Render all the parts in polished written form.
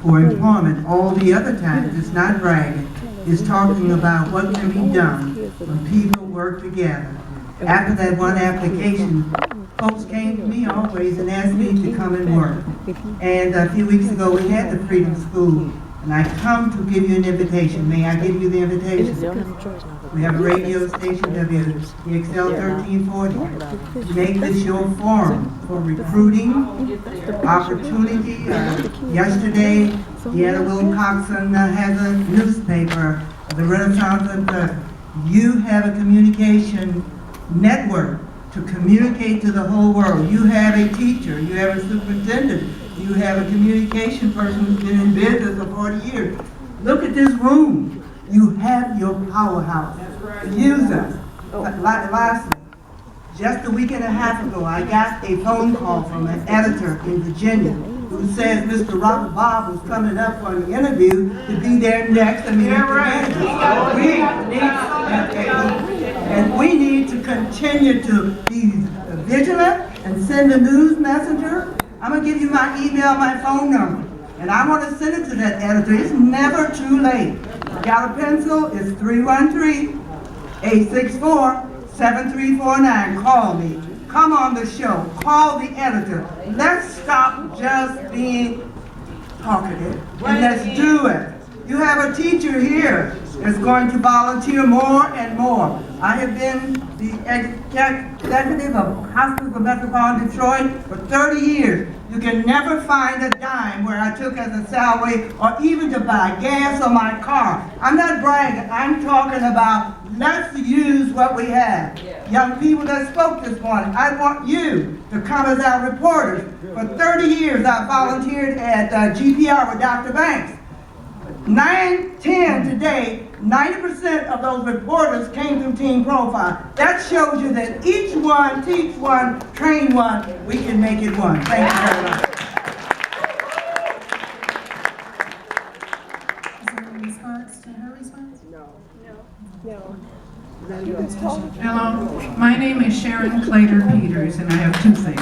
for employment. All the other times, it's not bragging. It's talking about what can be done when people work together. After that one application, folks came to me always and asked me to come and work. And a few weeks ago, we had the Freedom School, and I come to give you an invitation. May I give you the invitation? We have a radio station, in-Exile 1340. Make this your forum for recruiting, opportunity. Yesterday, Deanna Wilcoxon has a newspaper, the Renaissance of the. You have a communication network to communicate to the whole world. You have a teacher, you have a superintendent, you have a communication person who's been in business for 40 years. Look at this room. You have your powerhouse. Use us. Lastly, just a week and a half ago, I got a phone call from an editor in Virginia who says Mr. Robert Bob was coming up for an interview to be there next. And we need to continue to be vigilant and send a news messenger. I'm going to give you my email, my phone number. And I want to send it to that editor. It's never too late. Got a pencil? It's 313-864-7349. Call me. Come on the show. Call the editor. Let's stop just being talkative and let's do it. You have a teacher here that's going to volunteer more and more. I have been the executive of Hospitals of Metropolitan Detroit for 30 years. You can never find a dime where I took as a salary or even to buy gas on my car. I'm not bragging. I'm talking about let's use what we have. Young people that spoke this morning, I want you to come as our reporters. For 30 years, I volunteered at GPR with Dr. Banks. 9-10 today, 90% of those reporters came through Team Profile. That shows you that each one, teach one, train one, we can make it one. Thank you very much. Is there a response to her response? No. Hello, my name is Sharon Peters, and I have two things.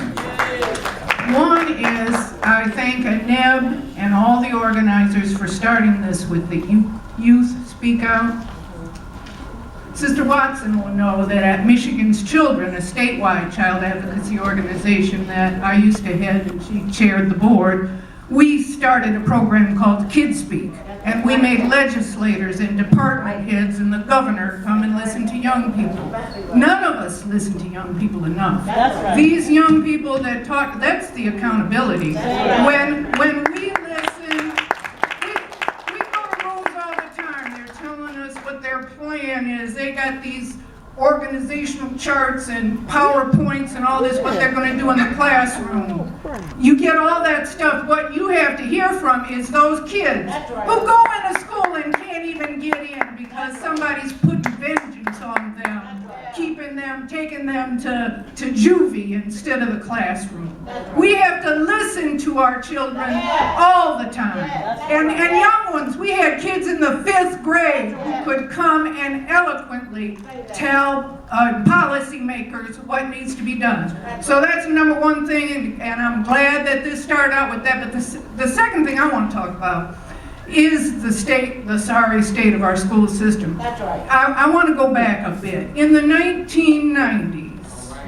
One is I thank NEB and all the organizers for starting this with the Youth Speak Out. Sister Watson will know that at Michigan's Children, a statewide child advocacy organization that I used to head and she chaired the board, we started a program called Kids Speak. And we made legislators and department heads and the governor come and listen to young people. None of us listen to young people enough. That's right. These young people that talk, that's the accountability. When we listen, we go to rooms all the time. They're telling us what their plan is. They got these organizational charts and PowerPoints and all this, what they're going to do in the classroom. You get all that stuff. What you have to hear from is those kids who go into school and can't even get in because somebody's putting vengeance on them, keeping them, taking them to juvie instead of the classroom. We have to listen to our children all the time. And young ones, we had kids in the 5th grade who could come and eloquently tell policymakers what needs to be done. So that's the number one thing, and I'm glad that this started out with that. But the second thing I want to talk about is the sorry state of our school system. That's right. I want to go back a bit. In the 1990s,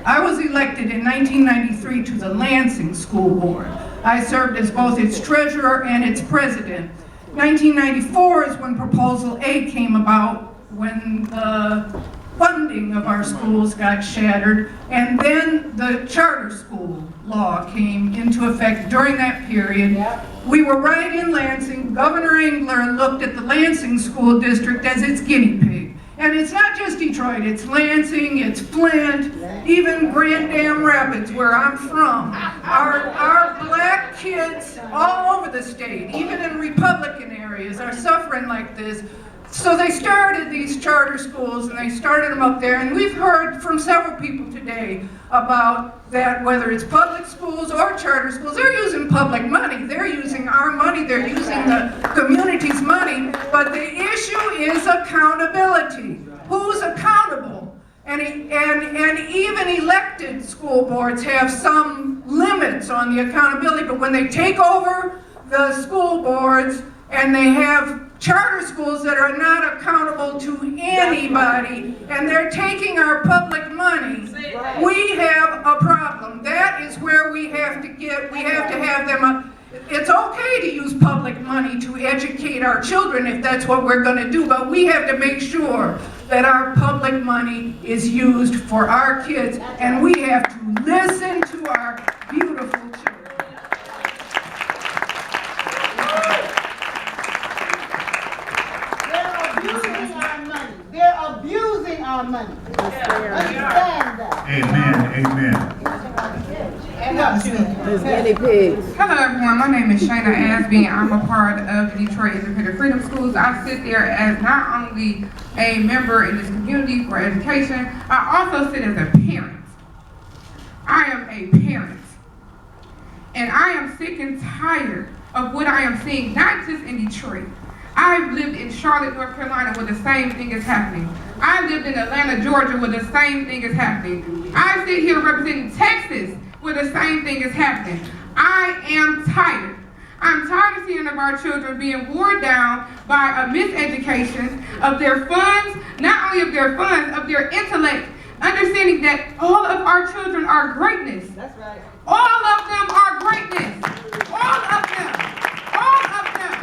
I was elected in 1993 to the Lansing School Board. I served as both its treasurer and its president. 1994 is when Proposal A came about, when the funding of our schools got shattered, and then the charter school law came into effect during that period. Yep. We were right in Lansing. Governor Engler looked at the Lansing School District as its guinea pig. And it's not just Detroit, it's Lansing, it's Flint, even Grand Dam Rapids, where I'm from. Our black kids all over the state, even in Republican areas, are suffering like this. So they started these charter schools and they started them up there, and we've heard from several people today about that, whether it's public schools or charter schools, they're using public money, they're using our money, they're using the community's money, but the issue is accountability. Who's accountable? And even elected school boards have some limits on the accountability, but when they take over the school boards, and they have charter schools that are not accountable to anybody, and they're taking our public money. We have a problem. That is where we have to have them. It's okay to use public money to educate our children if that's what we're going to do, but we have to make sure that our public money is used for our kids, and we have to listen to our beautiful children. They're abusing our money. Understand that. Amen. Amen. Hello everyone, my name is Shanna and I'm a part of the Detroit Independent Freedom Schools. I sit there as not only a member in this community for education, I also sit as a parent. I am a parent. And I am sick and tired of what I am seeing, not just in Detroit. I've lived in Charlotte, North Carolina, where the same thing is happening. I lived in Atlanta, Georgia, where the same thing is happening. I sit here representing Texas, where the same thing is happening. I am tired. I'm tired of seeing of our children being worn down by a miseducation of their funds, not only of their funds, of their intellect, understanding that all of our children are greatness. That's right. All of them are greatness. All of them. All of them.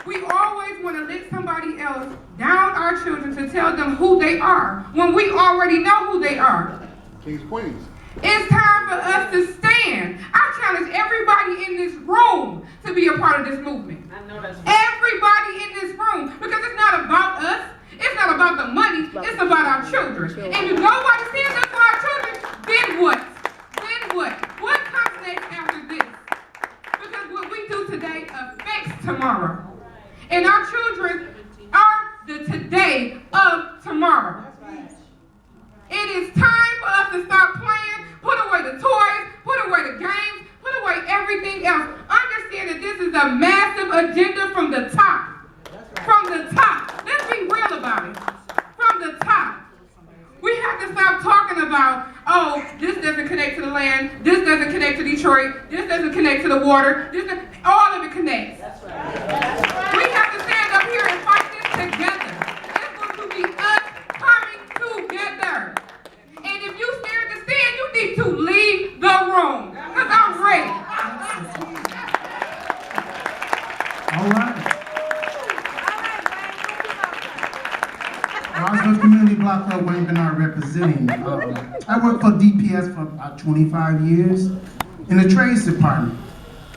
We always want to let somebody else down our children to tell them who they are when we already know who they are. Kings, queens. It's time for us to stand. I challenge everybody in this room to be a part of this movement. I know that's right. Everybody in this room, because it's not about us. It's not about the money. It's about our children. And if nobody stands up for our children, then what? Then what? What comes next after this? Because what we do today affects tomorrow. And our children are the today of tomorrow. It is time for us to stop playing, put away the toys, put away the games, put away everything else. Understand that this is a massive agenda from the top. From the top. Let's be real about it. From the top. We have to stop talking about, oh, this doesn't connect to the land, this doesn't connect to Detroit, this doesn't connect to the water, all of it connects. We have to stand up here and fight this together. It's going to be us coming together. And if you scared to stand, you need to leave the room. Because I'm ready. All right. Roswell Community Block Club, Wayne Bernard representing. I worked for DPS for about 25 years in the trades department.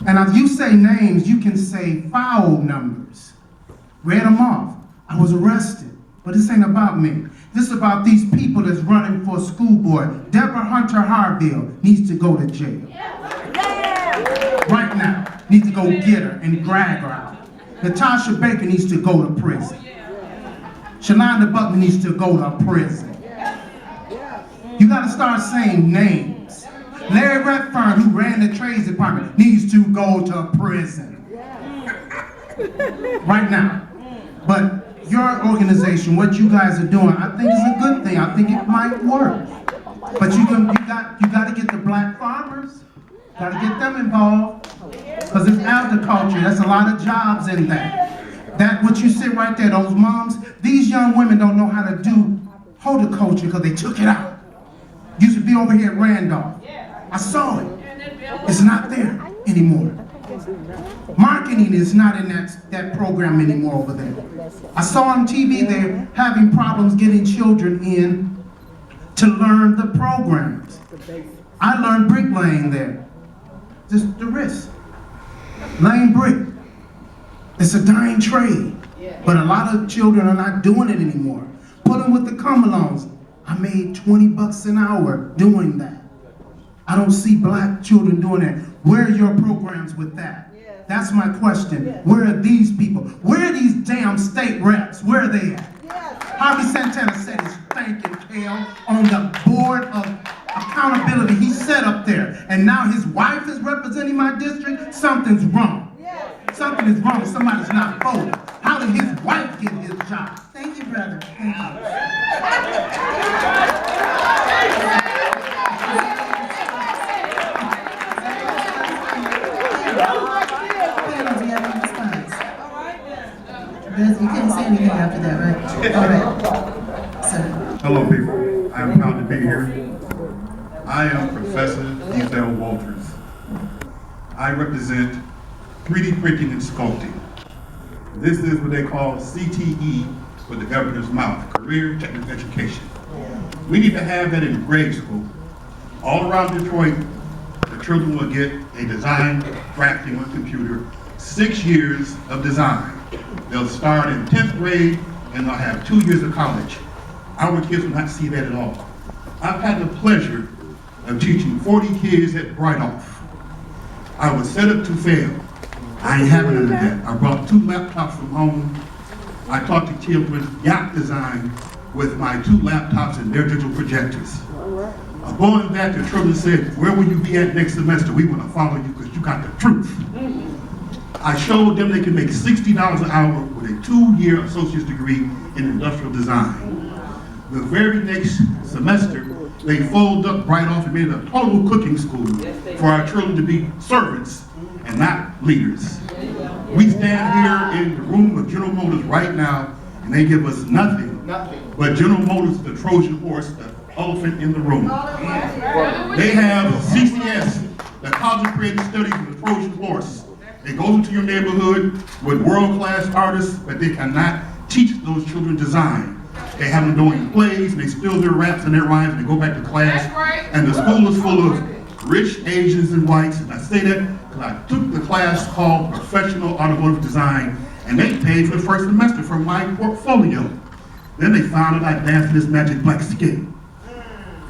And if you say names, you can say file numbers. Read them off. I was arrested. But this ain't about me. This is about these people that's running for school board. Deborah Hunter Harville needs to go to jail. Right now. Needs to go get her and drag her out. Natasha Baker needs to go to prison. Shalonda Buckman needs to go to prison. You got to start saying names. Larry Redfern, who ran the trades department, needs to go to prison. Right now. But your organization, what you guys are doing, I think is a good thing. I think it might work. But you got to get the black farmers. Got to get them involved. Because it's agriculture. That's a lot of jobs in that. That what you sit right there, those moms, these young women don't know how to do horticulture because they took it out. Used to be over here at Randolph. I saw it. It's not there anymore. Marketing is not in that program anymore over there. I saw on TV they're having problems getting children in to learn the programs. I learned bricklaying there. Just the risk. Laying brick. It's a dying trade. But a lot of children are not doing it anymore. Put them with the come-alongs. I made $20 an hour doing that. I don't see black children doing that. Where are your programs with that? That's my question. Where are these people? Where are these damn state reps? Where are they at? Javi Santana said he's thanking Kale on the board of accountability. He sat up there, and now his wife is representing my district. Something's wrong. Something is wrong. Somebody's not voting. How did his wife get his job? Thank you, brother. Thank you. You couldn't say anything after that, right? All right. So, Hello, people. I am proud to be here. I am Professor Leonel Walters. I represent 3D printing and sculpting. This is what they call CTE with the governor's mouth, Career Technical Education. We need to have that in grade school. All around Detroit, the children will get a design drafting on a computer, 6 years of design. They'll start in 10th grade and they'll have 2 years of college. Our kids will not see that at all. I've had the pleasure of teaching 40 kids at Wright. I was set up to fail. I ain't having none of that. I brought 2 laptops from home. I taught the children yacht design with my 2 laptops and their digital projectors. Going back, the children said, where will you be at next semester? We want to follow you because you got the truth. I showed them they can make $60 an hour with a 2-year associate's degree in industrial design. The very next semester, they folded up right off and made a total cooking school for our children to be servants and not leaders. We stand here in the room of General Motors right now, and they give us nothing but General Motors is the Trojan horse, the elephant in the room. They have CCS, the College of Creative Studies, and the Trojan horse. They go into your neighborhood with world-class artists, but they cannot teach those children design. They have them doing plays, and they steal their raps and their rhymes, and they go back to class. And the school is full of rich Asians and whites, and I say that because I took the class called Professional Automotive Design, and they paid for the first semester for my portfolio. Then they found out I danced in this magic black skin.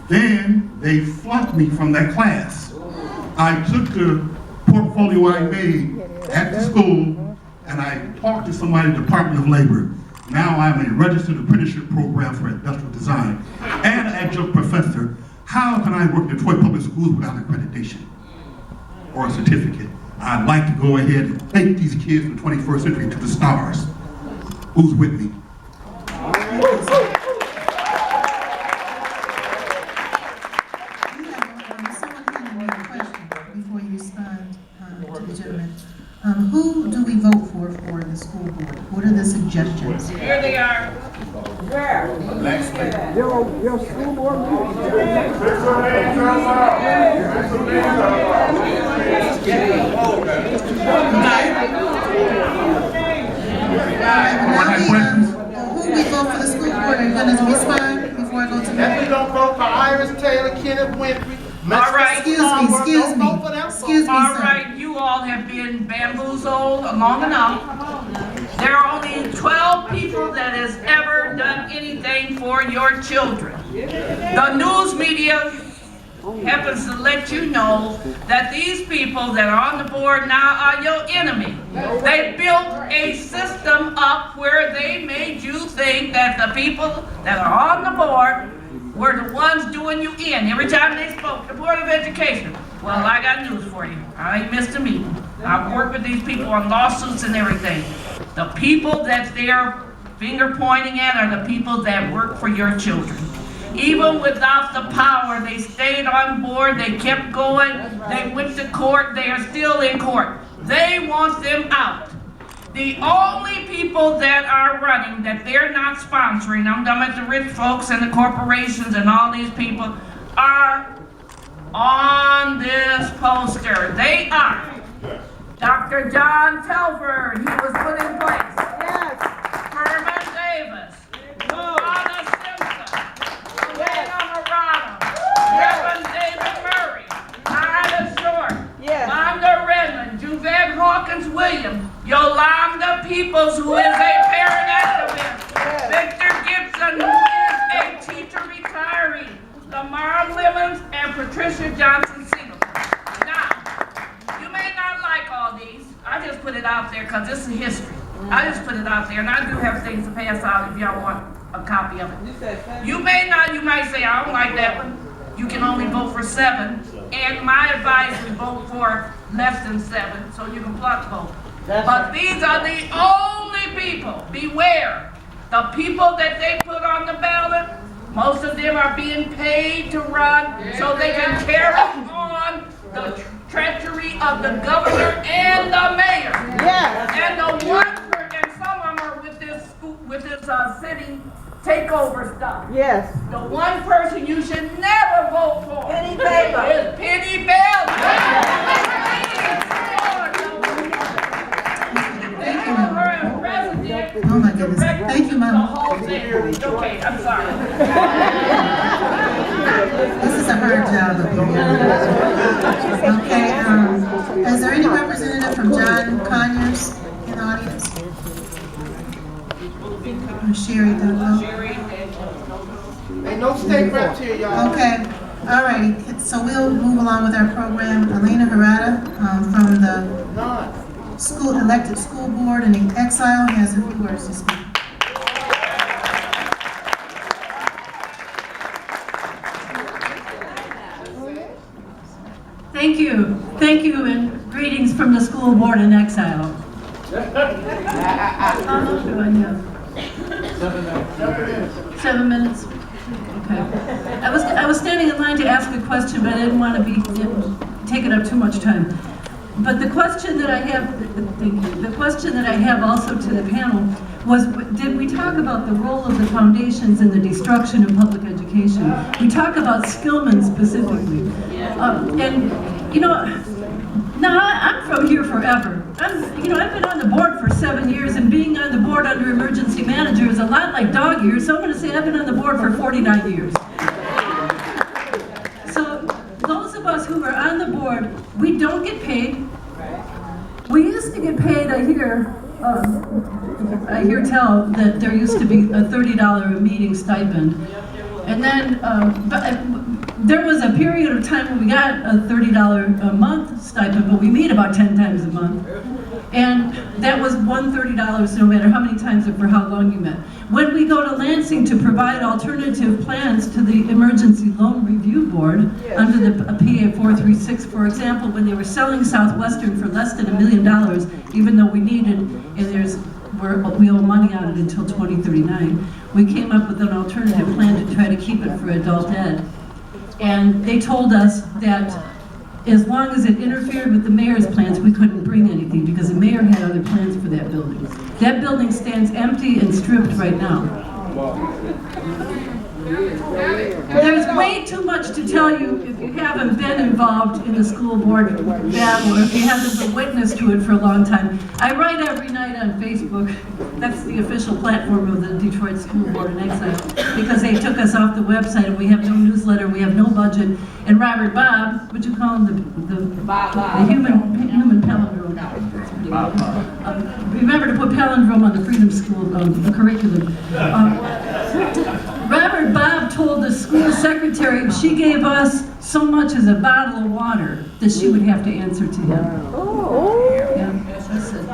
Then they flunked me from that class. I took the portfolio I made at the school and I talked to somebody in the Department of Labor. Now I'm a registered apprenticeship program for industrial design and an adjunct professor. How can I work in Detroit Public Schools without accreditation or a certificate? I'd like to go ahead and take these kids from the 21st century to the stars. Who's with me? Who do we vote for the school board? What are the suggestions? Here they are. Your school board Who we vote for the school board? Are you going to respond before I go to If we don't vote for Iris Taylor, Kenneth Winfrey, All right. Excuse me, All sir. right, you all have been bamboozled long enough. There are only 12 people that has ever done anything for your children. The news media happens to let you know that these people that are on the board now are your enemy. They built a system up where they made you think that the people that are on the board were the ones doing you in. Every time they spoke, the Board of Education. Well, I got news for you. I ain't missed a meeting. I've worked with these people on lawsuits and everything. The people that they're finger pointing at are the people that work for your children. Even without the power, they stayed on board, they kept going, they went to court, they are still in court. They want them out. The only people that are running, that they're not sponsoring, I'm talking about the rich folks and the corporations and all these people, are on this poster. They are Dr. John Telford, he was put in place. Yes. Herman Davis. Donna Simpson. Elena Morano. Reverend David Murray. Ida Short. Yes. Londa Redmond. Juvette Hawkins Williams. Yolanda Peoples, who is a parent activist. Victor Gibson, who is a teacher retiree. Lamar Lemons and Patricia Johnson Singleton. Now, you may not like all these. I just put it out there because this is history. I just put it out there, and I do have things to pass out if y'all want a copy of it. You may not, you might say, I don't like that one. You can only vote for 7. And my advice is vote for less than 7, so you can block vote. But these are the only people, beware, the people that they put on the ballot, most of them are being paid to run so they can carry on the treachery of the governor and the mayor. Yes. And the one, and some of them are with this takeover stuff. Yes. The one person you should never vote for. Penny Baker. Is Penny Baker. They have her as president. Oh my goodness. Thank you, The Mama. whole thing. Okay, I'm sorry. This is a hard job up here. Okay, is there any representative from John Conyers in the audience? Or Sherry Dunlop? Ain't no state reps here, y'all. Okay, all righty. So we'll move along with our program. Elena Harada from the elected school board in exile has a few words to speak. Thank you, and greetings from the school board in exile. How long do I have? 7 minutes. Okay. I was standing in line to ask a question, but I didn't want to be taking up too much time. But the question that I have, thank you. The question that I have also to the panel was, did we talk about the role of the foundations in the destruction of public education? We talk about Skillman specifically. And, you know, now I'm from here forever. I've been on the board for 7 years, and being on the board under emergency manager is a lot like dog years, so I'm going to say I've been on the board for 49 years. So those of us who are on the board, we don't get paid. We used to get paid, I hear tell that there used to be a $30 a meeting stipend. And then there was a period of time when we got a $30 a month stipend, but we meet about 10 times a month. And that was $130 no matter how many times or for how long you met. When we go to Lansing to provide alternative plans to the Emergency Loan Review Board under the PA 436, for example, when they were selling Southwestern for less than $1 million, even though we needed, and we owe money on it until 2039, we came up with an alternative plan to try to keep it for adult ed. And they told us that as long as it interfered with the mayor's plans, we couldn't bring anything because the mayor had other plans for that building. That building stands empty and stripped right now. There's way too much to tell you if you haven't been involved in the school board battle or if you haven't been witness to it for a long time. I write every night on Facebook. That's the official platform of the Detroit School Board in Exile, because they took us off the website and we have no newsletter, we have no budget. And Robert Bob, would you call him the human palindrome? Remember to put palindrome on the Freedom School curriculum. Robert Bob told the school secretary if she gave us so much as a bottle of water that she would have to answer to him. Yeah, that's it.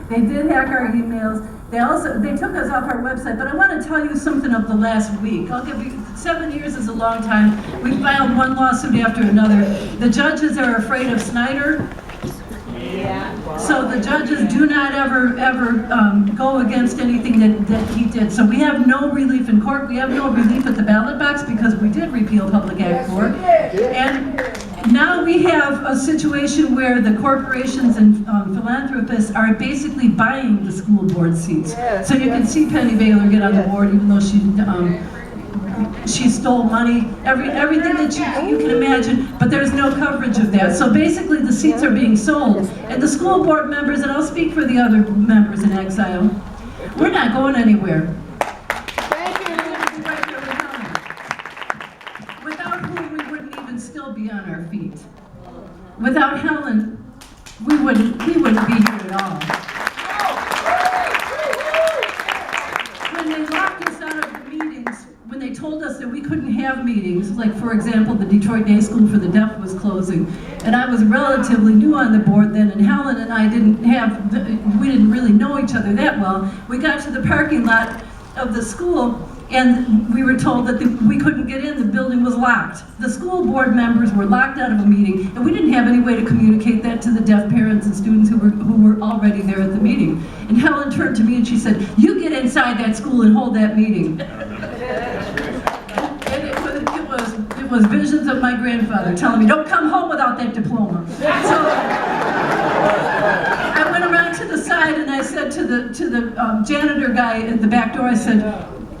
They did hack our emails. They took us off our website, but I want to tell you something of the last week. I'll give you, 7 years is a long time. We filed one lawsuit after another. The judges are afraid of Snyder. So the judges do not ever go against anything that he did. So we have no relief in court. We have no relief at the ballot box because we did repeal Public Act 4. And now we have a situation where the corporations and philanthropists are basically buying the school board seats. So you can see Penny Baylor get on the board even though she stole money, everything that you can imagine, but there's no coverage of that. So basically the seats are being sold. And the school board members, and I'll speak for the other members in exile, we're not going anywhere. Without whom we wouldn't even still be on our feet. Without Helen, we wouldn't be here at all. When they locked us out of the meetings, when they told us that we couldn't have meetings, like for example, the Detroit Day School for the Deaf was closing, and I was relatively new on the board then, and Helen and I we didn't really know each other that well. We got to the parking lot of the school, and we were told that we couldn't get in, the building was locked. The school board members were locked out of a meeting, and we didn't have any way to communicate that to the deaf parents and students who were already there at the meeting. And Helen turned to me and she said, "You get inside that school and hold that meeting." And it was visions of my grandfather telling me, "Don't come home without that diploma." So I went around to the side and I said to to the janitor guy at the back door. I said,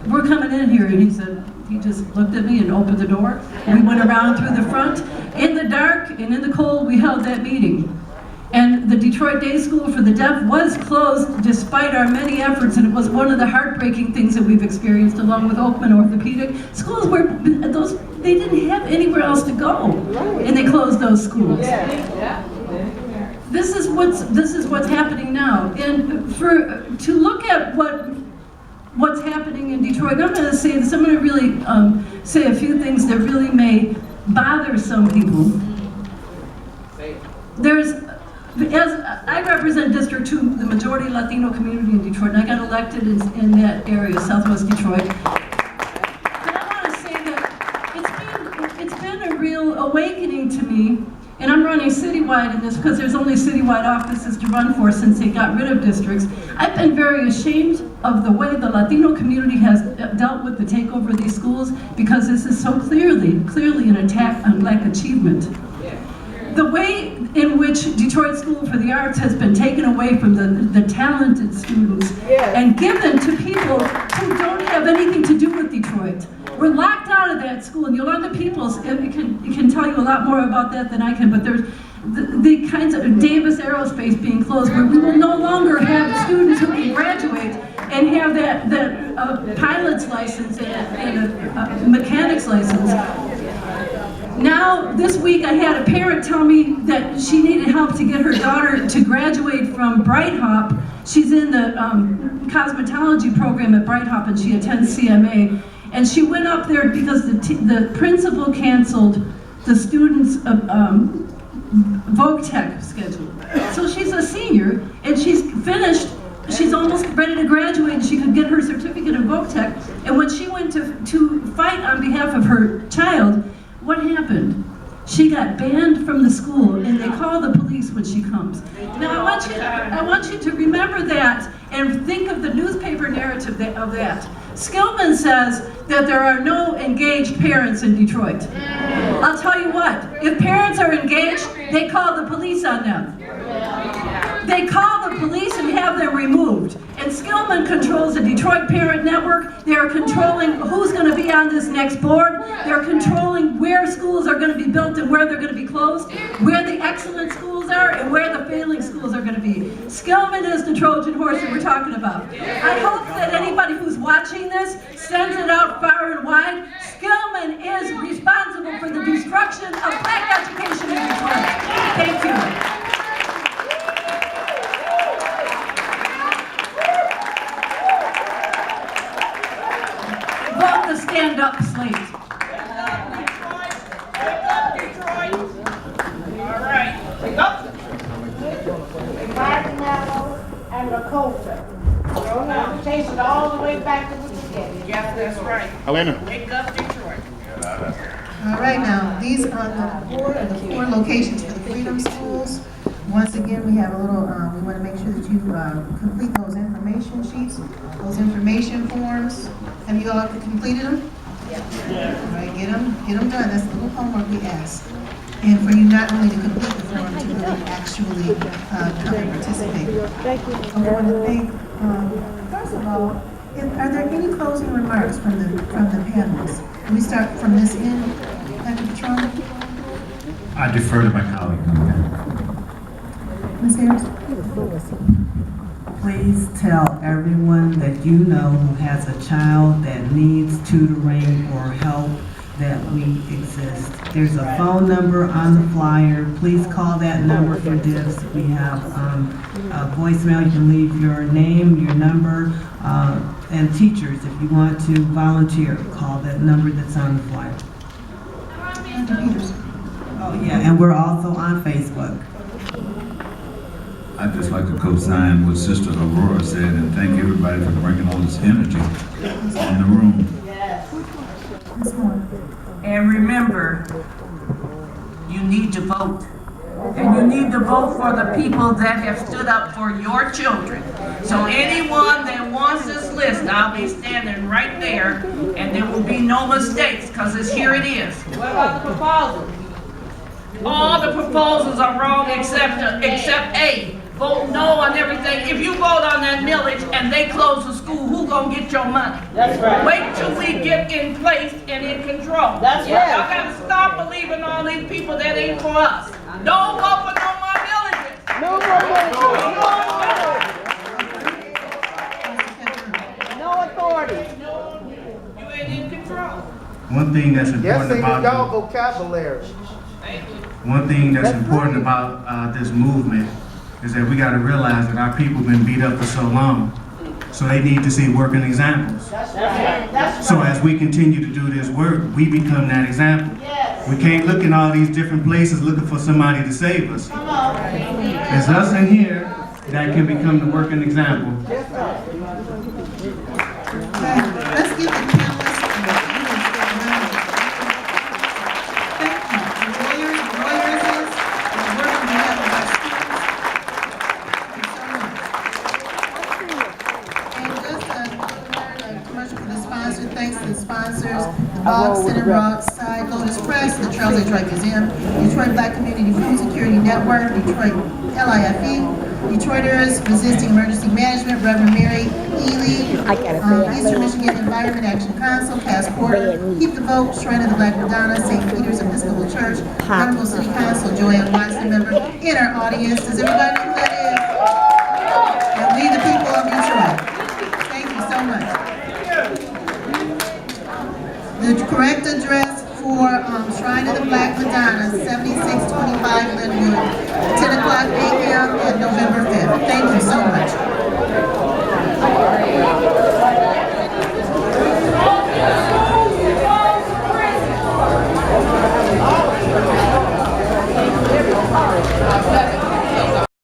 "We're coming in here," and he said, he just looked at me and opened the door. We went around through the front. In the dark and in the cold, we held that meeting. And the Detroit Day School for the Deaf was closed despite our many efforts, and it was one of the heartbreaking things that we've experienced, along with Oakman Orthopedic. Schools where they didn't have anywhere else to go, and they closed those schools. This is what's happening now. And to look at what's happening in Detroit, I'm going to say this. I'm going to really say a few things that really may bother some people. As I represent District 2, the majority Latino community in Detroit, and I got elected in that area, Southwest Detroit. And I want to say that it's been a real awakening to me, and I'm running citywide in this because there's only citywide offices to run for since they got rid of districts. I've been very ashamed of the way the Latino community has dealt with the takeover of these schools, because this is so clearly an attack on Black achievement. The way in which Detroit School for the Arts has been taken away from the talented students and given to people who don't have anything to do with Detroit. We're locked out of that school, and Yolanda Peoples can tell you a lot more about that than I can, but there's the kinds of Davis Aerospace being closed, where we will no longer have students who can graduate and have that pilot's license and a mechanic's license. Now, this week I had a parent tell me that she needed help to get her daughter to graduate from Bright Hop. She's in the cosmetology program at Bright Hop, and she attends CMA. And she went up there because the principal canceled the students' Voc Tech schedule. So she's a senior, and she's finished. She's almost ready to graduate, and she could get her certificate in Voc Tech. And when she went to fight on behalf of her child, what happened? She got banned from the school, and they call the police when she comes. Now, I want you to remember that and think of the newspaper narrative of that. Skillman says that there are no engaged parents in Detroit. I'll tell you what, if parents are engaged, they call the police on them. They call the police and have them removed. And Skillman controls the Detroit Parent Network. They're controlling who's going to be on this next board. They're controlling where schools are going to be built and where they're going to be closed, where the excellent schools are and where the failing schools are going to be. Skillman is the Trojan horse that we're talking about. I hope that anybody who's watching this sends it out far and wide. Skillman is responsible for the destruction of Black education in Detroit. Thank you. Vote the stand-up slate. Wake up, Detroit. All right. Wake up. Martinello and Lakota. You're now chasing all the way back to the beginning. Yes, that's right. Helena. Wake up, Detroit. All right, now, these are the four locations for the Freedom Schools. Once again, we have a little, we want to make sure that you complete those information sheets, those information forms. Have you all completed them? Yeah. All right, get them done. That's the little homework we ask. And for you not only to complete the form, to really actually come and participate. I want to thank, first of all, are there any closing remarks from the panelists? Can we start from this end, Dr. Pedroni? I defer to my colleague. Ms. Harris? Please tell everyone that you know who has a child that needs tutoring or help that we exist. There's a phone number on the flyer. Please call that number for DIFS. We have a voicemail. You can leave your name, your number, and teachers, if you want to volunteer, call that number that's on the flyer. Oh yeah, and we're also on Facebook. I'd just like to co-sign what Sister Aurora said and thank everybody for bringing all this energy in the room. And remember, you need to vote. And you need to vote for the people that have stood up for your children. So anyone that wants this list, I'll be standing right there, and there will be no mistakes, because here it is. What about the proposals? All the proposals are wrong except A. vote no on everything. If you vote on that millage and they close the school, who gonna get your money? That's right. Wait till we get in place and in control. That's Y'all right. gotta stop believing all these people that ain't for us. Don't vote for no more villages. No more no authority. You ain't in control. One thing that's Yes, important in y'all about vocabulary. this movement is that we got to realize that our people been beat up for so long, so they need to see working examples. That's right. That's So right. as we continue to do this work, we become that example. Yes. We can't look in all these different places looking for somebody to save us. Come on. It's us in here that can become the working example. Okay, let's give the panelists thanks to the sponsors, the Box, Center Rocks, Side, Lotus Press, the Charles H. Wright Museum, Detroit Black Community Food Security Network, Detroit LIFE, Detroiters Resisting Emergency Management, Reverend Mary Ely, Eastern Michigan Environment Action Council, Passport, Keep the Vote, Shrine of the Black Madonna, St. Peter's Episcopal Church, Honorable City Council, Joanne Watson, member in our audience. Does everybody know who that is? And we the people of Detroit. Thank you so much. The correct address for Shrine of the Black Madonna, 7625 Linwood, 10 o'clock a.m. on November 5th. Thank you so much.